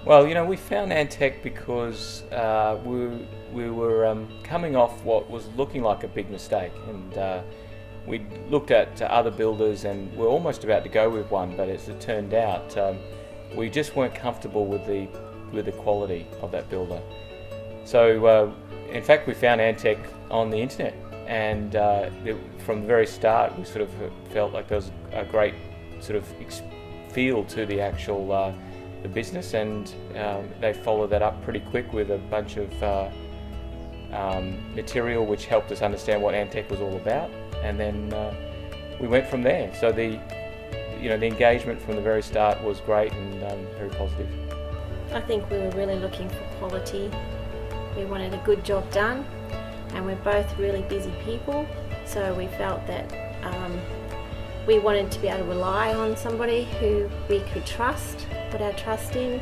Well, we found Antech because we were coming off what was looking like a big mistake, and we looked at other builders and we're almost about to go with one, but as it turned out, we just weren't comfortable with the quality of that builder. So, in fact, we found Antech on the internet, and from the very start, we sort of felt like there was a great sort of feel to the actual the business, and they followed that up pretty quick with a bunch of material which helped us understand what Antech was all about, and then we went from there. So the engagement from the very start was great and very positive. I think we were really looking for quality. We wanted a good job done, and we're both really busy people, so we felt that we wanted to be able to rely on somebody who we could trust, put our trust in,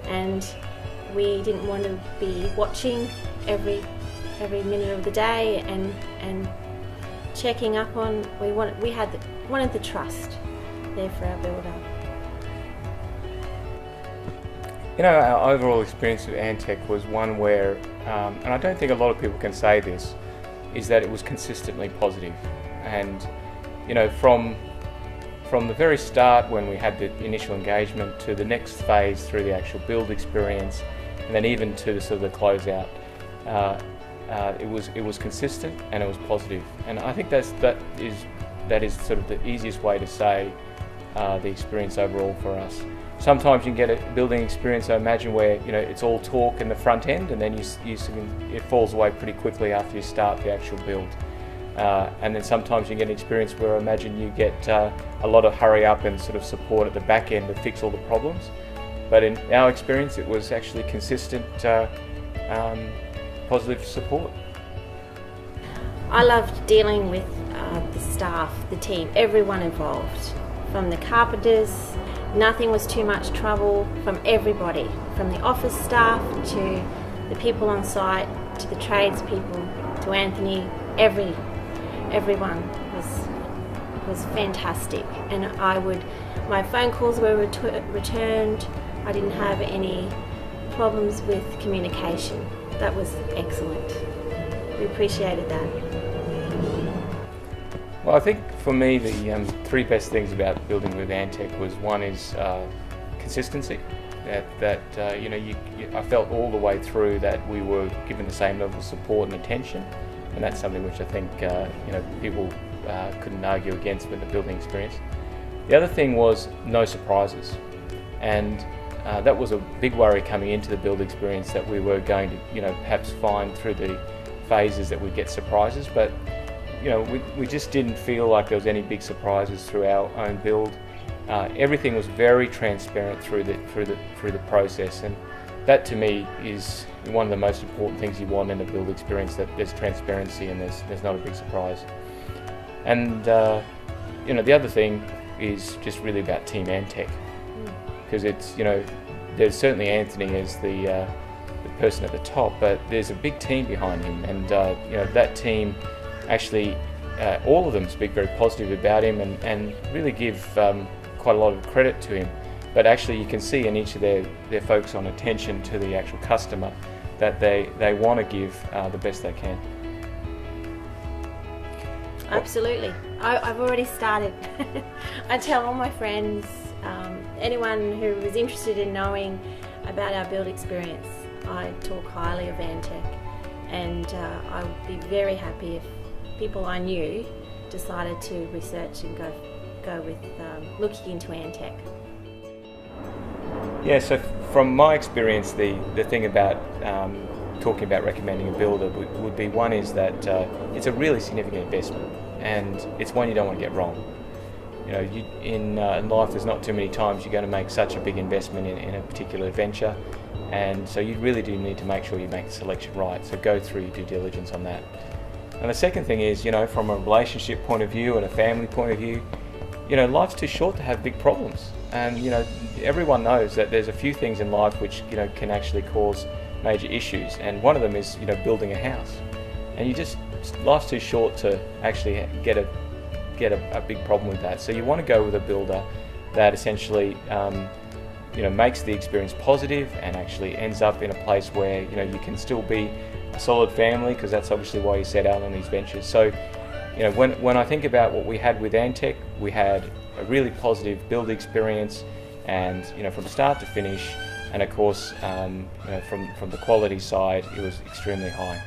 and we didn't want to be watching every minute of the day and checking up on. We wanted the trust there for our builder. Our overall experience with Antech was one where, and I don't think a lot of people can say this, is that it was consistently positive. And from the very start, when we had the initial engagement, to the next phase through the actual build experience, and then even to the sort of the closeout, it was consistent and it was positive. And I think that is sort of the easiest way to say the experience overall for us. Sometimes you can get a building experience, I imagine, where it's all talk in the front end, and then it falls away pretty quickly after you start the actual build. And then sometimes you get an experience where I imagine you get a lot of hurry up and sort of support at the back end to fix all the problems. But in our experience, it was actually consistent, positive support. I loved dealing with the staff, the team, everyone involved, from the carpenters. Nothing was too much trouble, from everybody, from the office staff to the people on site, to the tradespeople, to Anthony. Everyone was fantastic, and my phone calls were returned. I didn't have any problems with communication. That was excellent. We appreciated that. Well, I think for me the three best things about building with Antech was, one is consistency. I felt all the way through that we were given the same level of support and attention, and that's something which I think people couldn't argue against with the building experience. The other thing was no surprises, and that was a big worry coming into the build experience, that we were going to perhaps find through the phases that we'd get surprises, but we just didn't feel like there was any big surprises through our own build. Everything was very transparent through the process, and that to me is one of the most important things you want in a build experience, that there's transparency and there's not a big surprise. And the other thing is just really about Team Antech, because it's there's certainly Anthony as the person at the top, but there's a big team behind him, and that team actually all of them speak very positive about him and really give quite a lot of credit to him. But actually you can see in each of their focus on attention to the actual customer that they want to give the best they can. Absolutely. I've already started. I tell all my friends, anyone who is interested in knowing about our build experience, I talk highly of Antech, and I would be very happy if people I knew decided to research and go with looking into Antech. Yeah, so from my experience, the thing about talking about recommending a builder would be, one is that it's a really significant investment, and it's one you don't want to get wrong. In life there's not too many times you're going to make such a big investment in a particular venture, and so you really do need to make sure you make the selection right, so go through your due diligence on that. And the second thing is, from a relationship point of view and a family point of view, life's too short to have big problems. And everyone knows that there's a few things in life which can actually cause major issues, and one of them is building a house. And life's too short to actually get a big problem with that. So you want to go with a builder that essentially makes the experience positive and actually ends up in a place where you can still be a solid family, because that's obviously why you set out on these ventures. So when I think about what we had with Antech, we had a really positive build experience, and from start to finish, and of course from the quality side it was extremely high.